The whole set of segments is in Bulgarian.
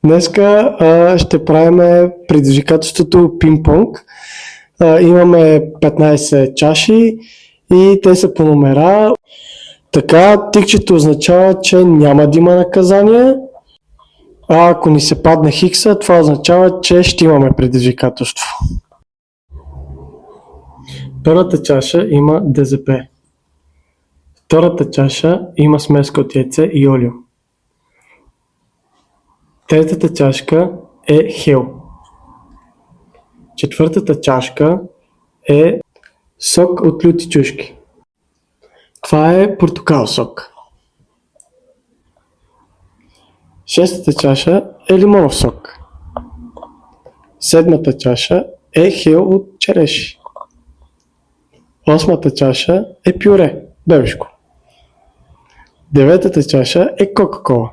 Днеска ще правим предизвикателството пинг-понг. Имаме 15 чаши и те са по номера. Така, тикчето означава, че няма да има наказание. А ако ни се падне хикса, това означава, че ще имаме предизвикателство. Първата чаша има ДЗП. Втората чаша има смеска от яйце и олио. Третата чашка е хел. Четвъртата чашка е сок от люти чушки. Това е портокал сок. Шестата чаша е лимонов сок. Седмата чаша е хел от череши. Осмата чаша е пюре, бебешко. Деветата чаша е кока-кола.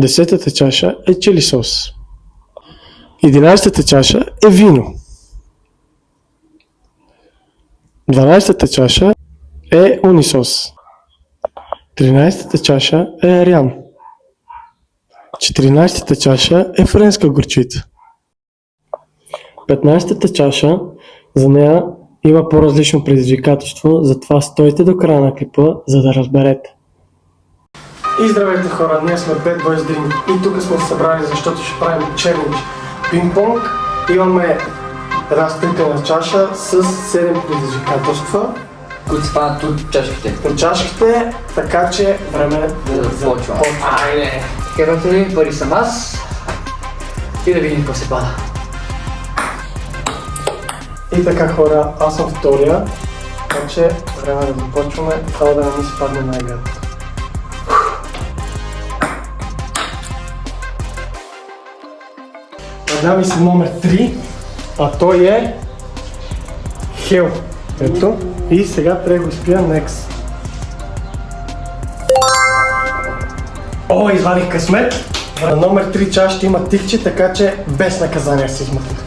Десетата чаша е чили сос. 11-та чаша е вино. 12-та чаша е унисос. 13-та чаша е ариан. 14-та чаша е френска горчица. 15-та чаша, за нея има по-различно предизвикателство, затова стойте до края на клипа, за да разберете. И здравейте хора, ние сме Bad Boys Dream и тук сме се събрали, защото ще правим челендж пинг-понг. Имаме една стъклена чаша с 7 предизвикателства, които спадат от чашките. от чашките, така че време е да Започваме. Айде! Така, ли, пари съм аз и да видим какво се пада. И така хора, аз съм втория, така че време е да започваме, това да не ми се падне най-гадно. Пада ми се номер 3, а той е хел. Ето, и сега трябва да го спия next. О, извадих късмет! На номер 3 чашата има тикче, така че без наказание се измъкна.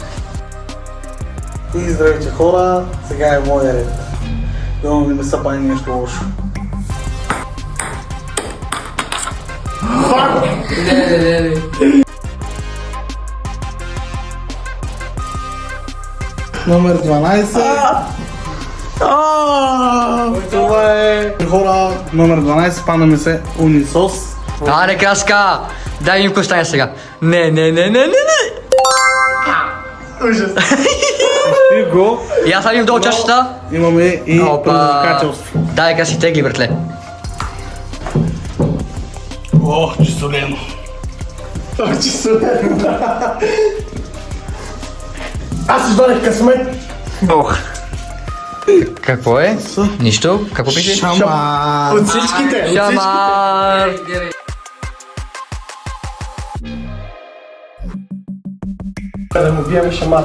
И здравейте хора, сега е моя ред. Да не ме са пани нещо лошо. Не. Номер 12. Това е хора, номер 12, пана ми се унисос. Аре, краска! Дай им какво стане сега. Не. Ужас! И го, И аз слагам долу чашата. имаме и предизвикателство. Дай краси тегли, братле. Ох, че солено. Че супер! Аз извадих късмет! Ох. Какво е? Нищо? Какво пише? Шамар. От всичките! Шамар! Да му биеме шамар.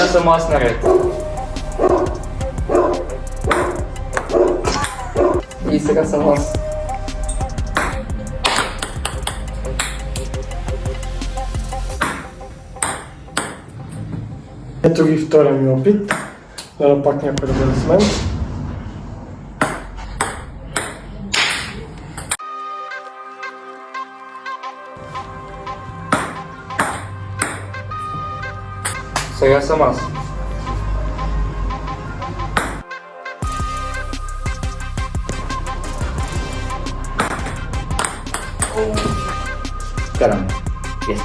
Аз съм аз наред. И сега съм аз. Ето ги втория ми опит. Да пак някой да бъде с мен. Сега съм аз. Караме. Yes.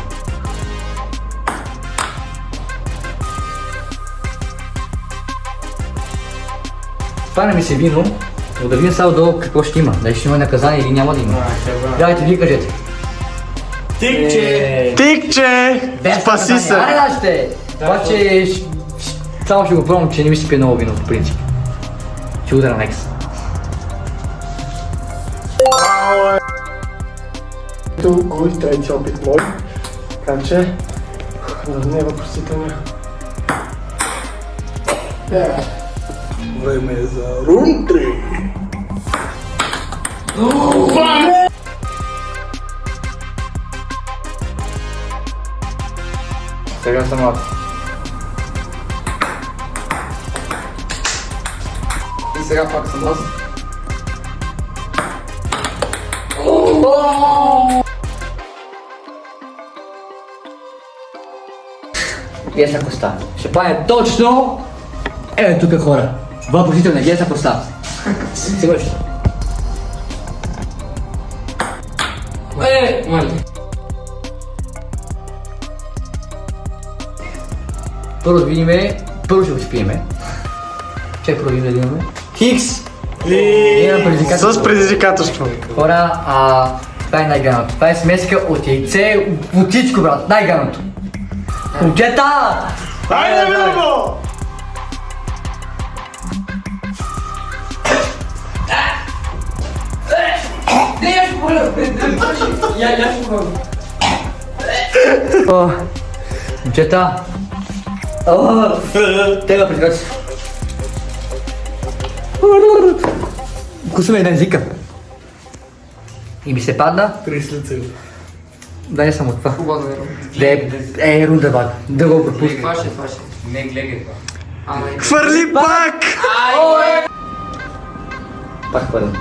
Пане ми се вино, но да видим само долу какво ще има. Дали ще има наказание или няма да има. Дайте, вие кажете. Тикче! Тикче! Спаси се! Аре, нашите! Обаче, само ще го пробвам, че не ми се пие много вино, по принцип. Ще удара некс. Ето го и трети опит мой. Така че, да не е въпросителния. Време е за рунтри. Сега съм аз. сега пак съм аз. Геса коста. Ще правим точно тук хора. Въпросителна геса коста. Сега ще. Моля. Първо да видиме, първо ще успиеме. Чай първо да имаме. Хикс! С предизвикателство. Хора, това е най-ганото. Това е смеска от яйце, от всичко, брат. Най-ганото. Момчета! Айде, Вилко! Момчета! Тега предизвикателство. Вкусваме един езика. И ми се падна. Трислица. Да не съм от това. Хубаво Е, рунда бак. Да го пропуска. Фаше. Не гледай това. Хвърли пак! Пак хвърлям.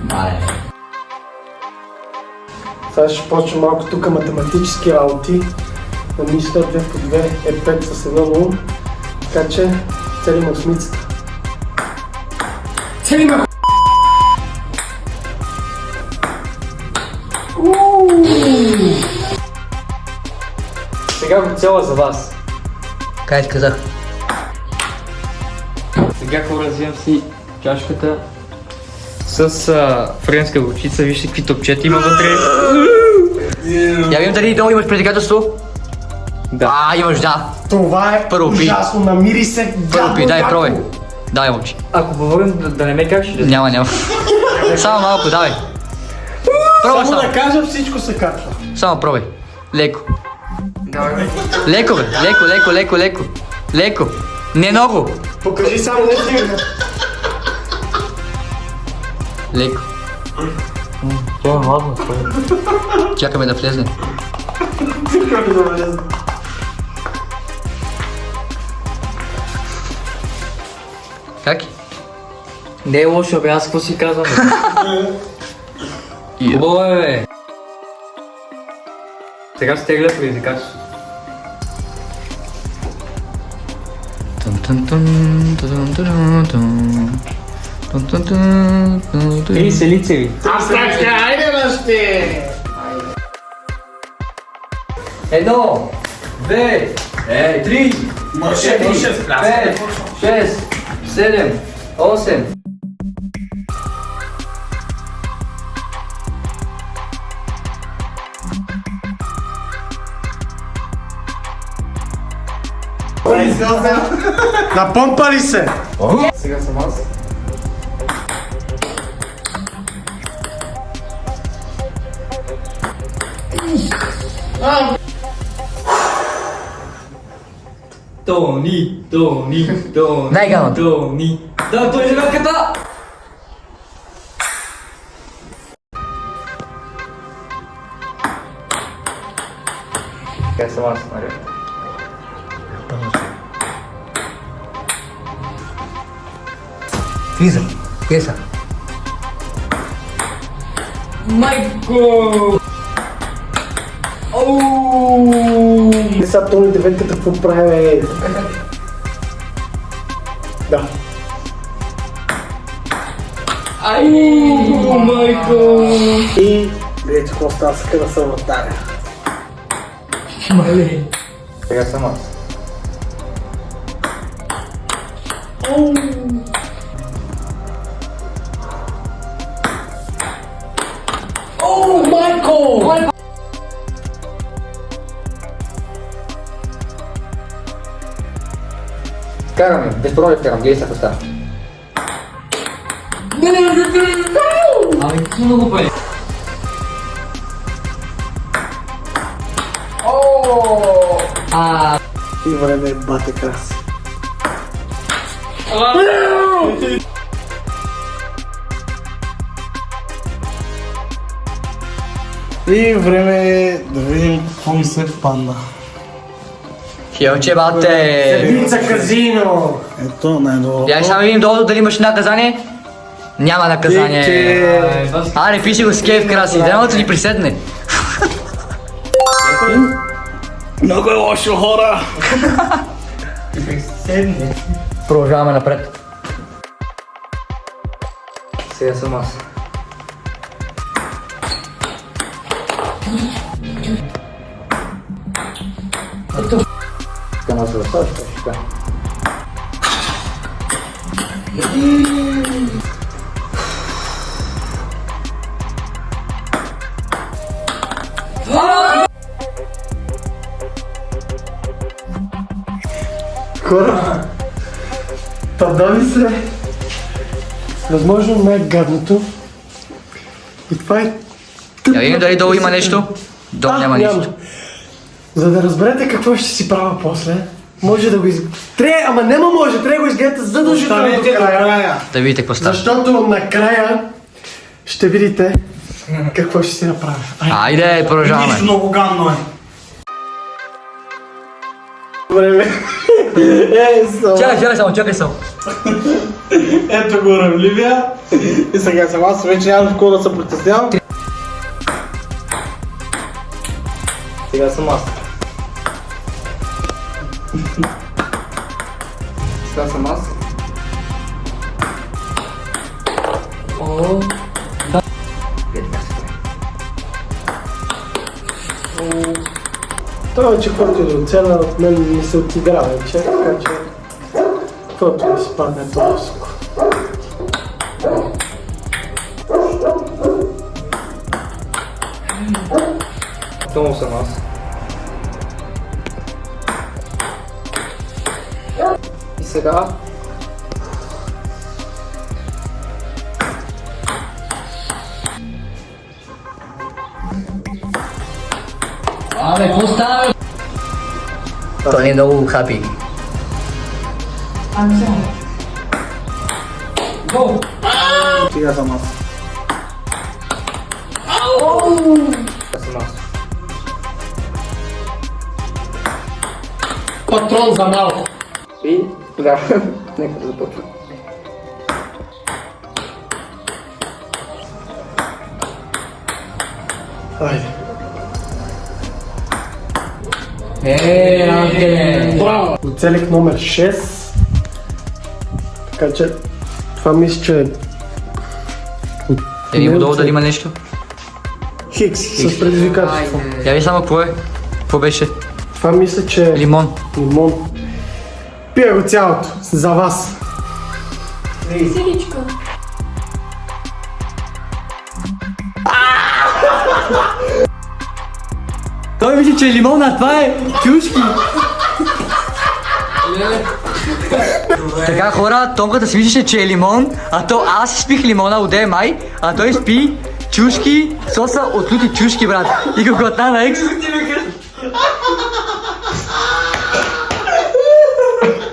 Мале. Сега ще почвам малко тук математически работи. Да мисля 2 по 2 е 5 с 1 0. Така че целим осмицата. Целим Сега го цяла за вас. Кай казах. Сега хора, взимам си чашката с френска горчица. Вижте какви топчета има вътре. Я видим дали долу имаш предизвикателство. Да. Имаш, да. Това е Първо пи. ужасно, намири се Първо пи, дай, гадно. пробай. Дай, момче. Ако говорим да не ме как ще Няма. Само малко, давай. Пробай Само само. да кажа, всичко се качва. Само пробай. Леко. Леко, бе. Леко. Не много. Покажи само не ти. Леко. Това е ладно. Чакаме да влезне. Как? Не е лошо, бе, аз какво си казвам? Хубаво е, бе. Сега стегля предизвикателството. Три селицеви. Аз така, айде бащи! Едно, две, три, четири, пет, шест, седем, осем. Напомпа ли се? Сега съм аз. Тони. Най-ганото. Тони. Да, той е живелката! Сега съм аз, Мария. Влизам. Кеса. Майко! Сега Тони деветката какво прави? Да. Майко! И видите какво става с къда са вратаря. Сега съм аз. Караме, без проблем вкарам, гледай са коста. Ами, какво много пари? И време е бате краси. И време е да видим какво ми се падна. Хелче, бате! Седмица казино! Ето, най-добро. Я само видим долу дали имаш наказание. Няма наказание. Аре, пиши го с кейф, краси. Дай да ни приседне. Много е лошо, хора. Продължаваме напред. Сега съм аз. Ето. Така може да сложиш, така. Хора, падали се възможно най-гадното. И това е... Я видим дали долу има нещо. Долу няма нищо. За да разберете какво ще си правя после, може да го ама нема може, трябва да го изгледате задължително до Оставете до края. края. Да видите какво става. Защото накрая ще видите какво ще си направя. Айде, продължаваме. Нищо много гадно е. Време. Чакай само. Ето го Равливия. И сега съм аз, вече нямам в кого да се притеснявам. Сега съм аз. Сега съм аз. Това вече който е оцена от мен ми се отигра вече, така че каквото ми се падне по-лъско. Долу съм аз. И сега... Абе, какво става? Той е много хапи. Сега съм аз. Сега съм аз. Патрон за малко. И тогава, нека да започвам. Айде. Анке! Оцелих номер 6. Така че това мисля, че е Я видим долу дали има нещо. Хикс с предизвикателство. Я ви само какво е. Какво беше? Това мисля, че е Лимон. лимон. Пия го цялото, за вас. Сиричка. Той мисли, че е лимон, а това е чушки. Така хора, Тонката си мислеше, че е лимон, а то аз изпих лимона от май, а той спи чушки, соса от лути чушки, брат. И го глътна на екс.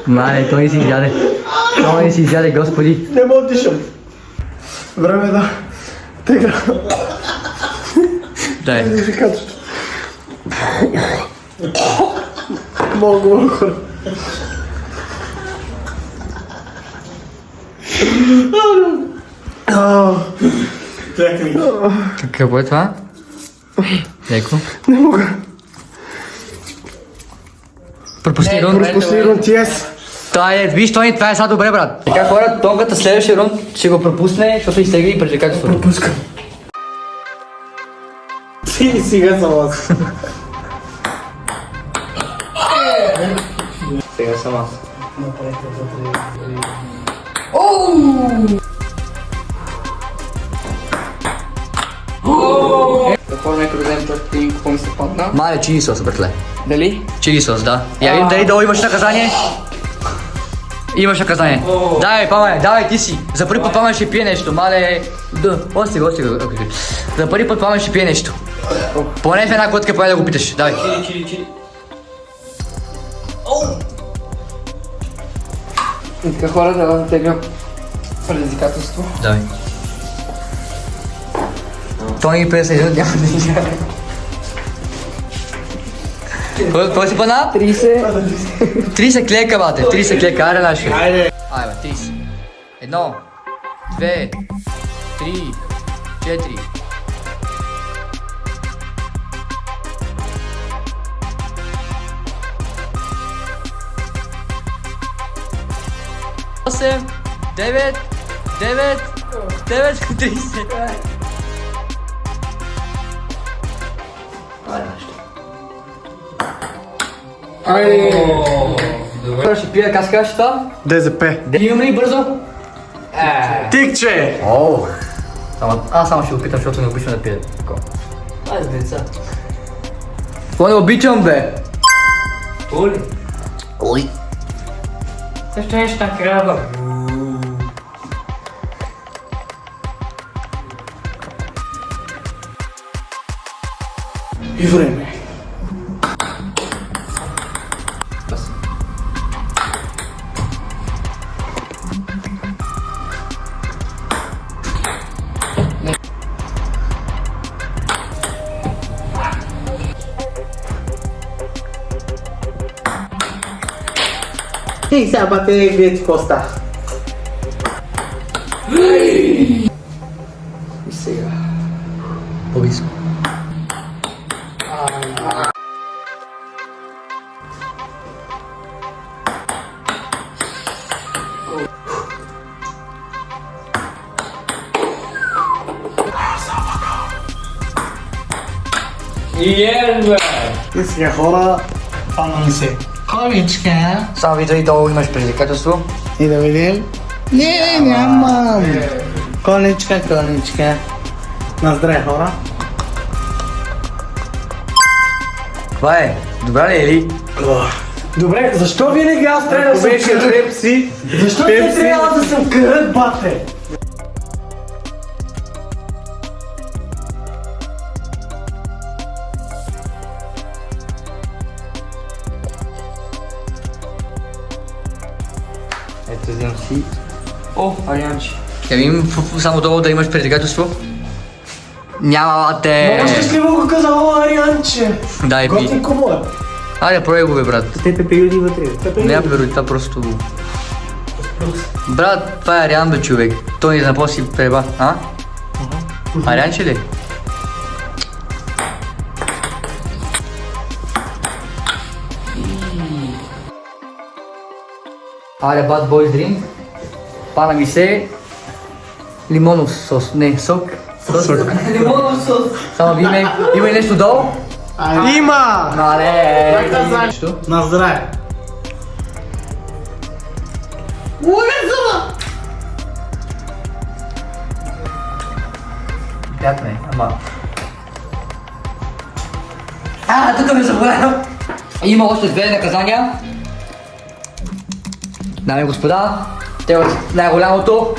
Мале, той си изяде. Той си изяде, господи. Не мога да дишам. Време да тега Дай. предизвикателство. Много хора. Чакай. Какво е това? Леко. Не мога. Пропусни рун. Пропусни рун, yes. Това е, виж, това е сега добре, брат. Така хора, Тонката следващия рунд ще го пропусне, защото изтегли предизвикателството. Пропускам. И сега съм аз. Сега съм аз. Какво нека да вземем точка и какво ми се падна? Мале, чили сос, братле. Дали? Чили сос, да. Я видим дали долу имаш наказание. Имаш наказание. Давай, Памане, давай ти си. За първи път Памане ще пие нещо. Мале... Да, остига. За първи път Памане ще пие нещо. Поне в една глътка поне да го питаш. Давай. Чили. И така хора, да теглям предизвикателство. Давай. Той ни 51 няма да изяде. Какво си пана? 30. 30 клека, бате, 30 клека, аре наши. Айде. Айде, 30. 1, 2, 3, 4. Осем, 9, 9, 9, 30. Добре, ще пия, как скаш това? ДЗП. Имам ли бързо? Тикче! Аз само ще го питам, защото не обичам да пия. Ай, с деца. Какво не обичам, бе? Оли. Ой. Също нещо крава. И време. Ei, сега бате вие коста. И сега. По-близко. И сега хора, фана ми се. Количка. Само виждай долу имаш предизвикателство. И да видим. Не, нямам. Коничка, коничка. На здраве, хора. Това е. Добра ли е ли? Добре, защо винаги аз трябва да съм кръг? Пепси. Защо те трябва да съм кръг, бате? Ето, вземам си. О, Арианче. Я видим само долу да имаш предизвикателство. Няма, бате. Много щастливо го каза, о, Арианче. Дай пи. Готинко му е. Айде, пробай го, бе, брат. Те пепелюди вътре. Не я перуди, това просто го... Брат, това е Ариан, бе, човек. Той ни запо си преба, а? Арианче ли? Айде, bad boys drink. Пана ми се... Лимонов сос, не, сок. Лимонов сос. Само има и нещо долу? Има! Мале! На здраве. Приятно е, ама... Тук ме забравям! Има още две наказания. Дами и господа, те от най-голямото.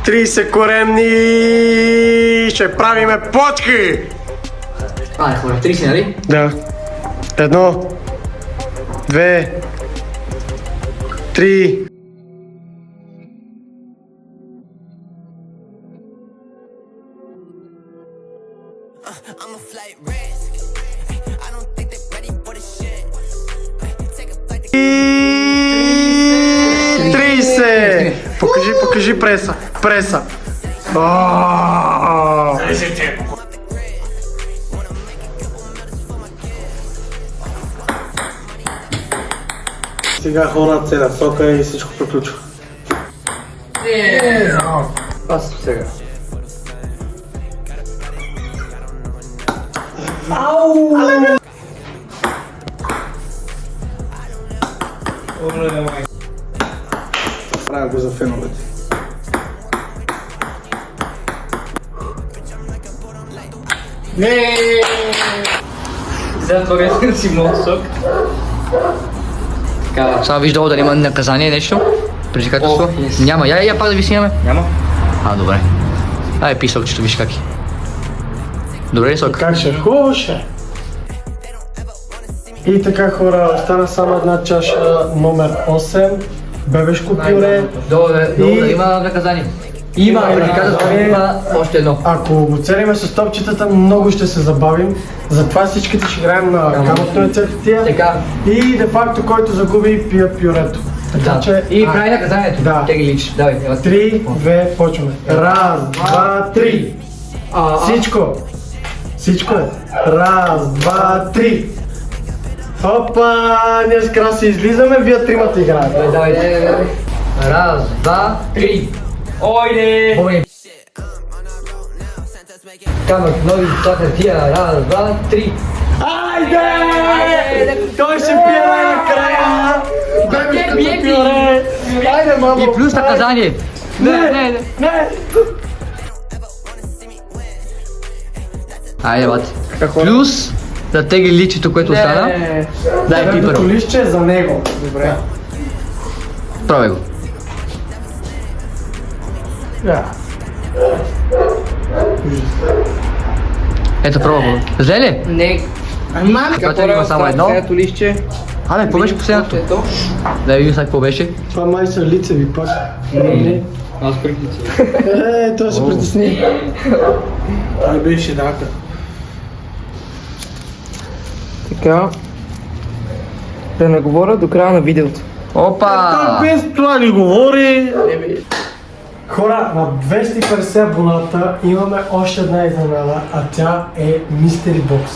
30 коремни! Ще правиме почки! Не, хора, 30, нали? Да. 1, 2, 3. I'm a flight risk. I don't think they're ready for the shit. Take a flight to 30! Покажи преса. Преса. Сега хора целя сока и всичко приключва. Аз сега. Правя го за феновете. За това си много сок. Така, Само виж долу дали има наказание, нещо? Предизвикателство? Няма. Я пак да ви снимаме. няма. Добре. Ай, пи сокчето, виж как е. Добре ли сок? Как ще? Хубаво ще. И така хора, остана само една чаша номер 8. Бебешко пюре. Долу дали има наказание. Има предизвикателство, има още едно. Ако го целиме с топчетата, много ще се забавим. Затова всичките ще играем на камъчно рецептия. Така. И де факто, който загуби, пие пюрето. Така че... И прави наказанието. Да. Те ги личи. Давай, давай. 3, 2, почваме. Раз, два, три. Всичко. Всичко. Раз, два, три. Опа, ние с Краси излизаме, вие тримата играете. Давай. Раз, два, три. Ойде! Ой. Камък, нови, това хартия. Раз, два, три. Айде! Той ще пие най-накрая! Бебешкото пюре! Айде, мамо! И плюс наказание. Не. Айде, бати. Плюс да тегли личето, което остана. Дай ти Първото първо. листче е за него. Добре. Пробай го. Да. Ето, пробва го. Взе ли? Не. Това има само едно. Следното листче. Абе, какво беше последното? Ето. Да видим сега какво беше. Това май са лицеви пак. Не. Аз прихлици. Той се притесни. Той беше дака. Така. Да не говоря до края на видеото. Опа! Без това ли говори? Хора, на 250 абоната имаме още една изненада, а тя е Mystery Box.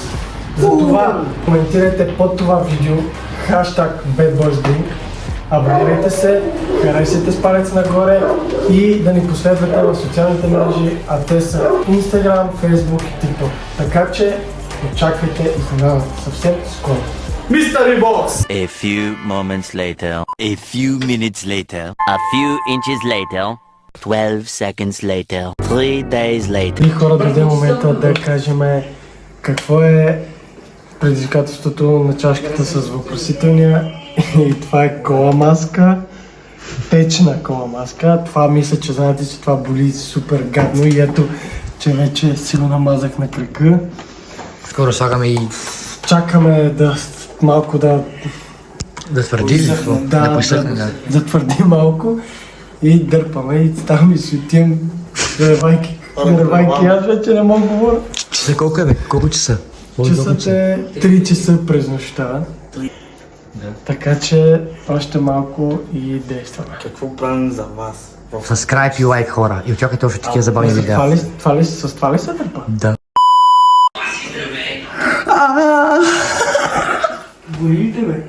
Затова коментирайте под това видео хаштаг BadBoysDrink, абонирайте се, харесайте с палец нагоре и да ни последвате в социалните мрежи, а те са Instagram, Facebook и TikTok. Така че очаквайте изненадата съвсем скоро. Mystery Box! A few moments later, a few minutes later, a few inches later, 12 seconds later, 3 days later. И хора, дойде момента да кажем какво е предизвикателството на чашката с въпросителния. И това е кола маска, течна кола маска. Това мисля, че знаете, че това боли супер гадно и ето, че вече си го намазах на крака. Скоро слагаме и Чакаме да малко да твърди. Да посъхне, да. затвърди малко и дърпаме и ставаме и си отивам ревайки. Аз вече не мога да говоря. Часа колко е, бе? Колко часа? Часът е 3 часа през нощта. Така че още малко и действаме. Какво правим за вас? Subscribe и лайк, хора. И очаквайте още такива забавни видеа. С това ли се дърпа? Да. Боите, бе.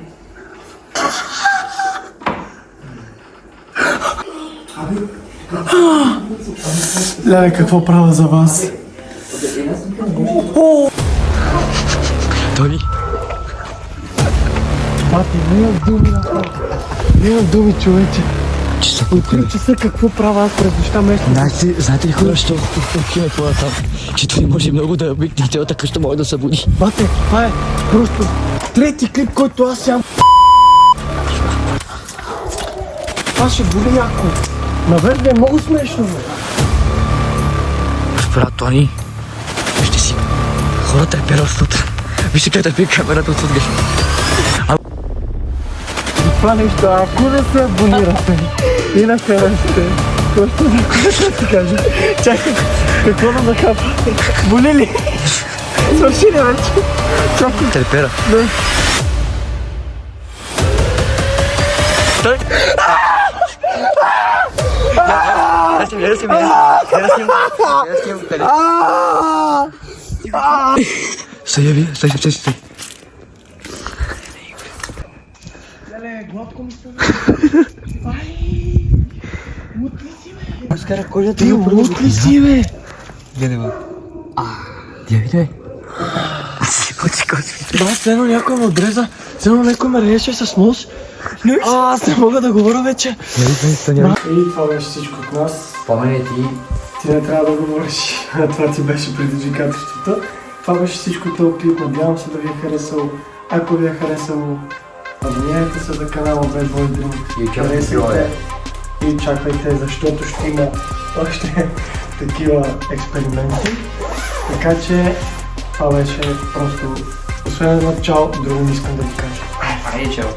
Леле, какво правя за вас? Тони? Бати, нямам думи на това. Нямам думи, човече. От 3 часа какво правя аз през нощта месец? Знаете ли хора, що отиваме по-натам? Че той може много да обикне и цялата къща може да се буди. Бате, това е просто трети клип, който аз ям. Това ще боли яко. Наверно е много смешно, бе. Брат Тони, вижте си, хората е пера отсюда. Вижте как да пие камерата отсюда. Това нещо, ако не се абонирате и не харесате, просто да ти кажа. Чакай, какво да накапа? Боли ли? Свърши ли вече? Чакай. Терпера. Да. Стои. Ти лут ли си, бе? Гледай. Да, следно някой ме отреза, следно някой ме режеше с нож. Аз не мога да говоря вече. И това беше всичко от нас. Спомене ти. Ти не трябва да говориш, това ти беше предизвикателството. Това беше всичко този клип, надявам се да ви е харесало. Ако ви е харесало, абонирайте се за канала BadBoysDrink. Харесайте и очаквайте, защото ще има още такива експерименти. Така че това беше просто освен едно чао, друго не искам да ви кажа. Айде, чао.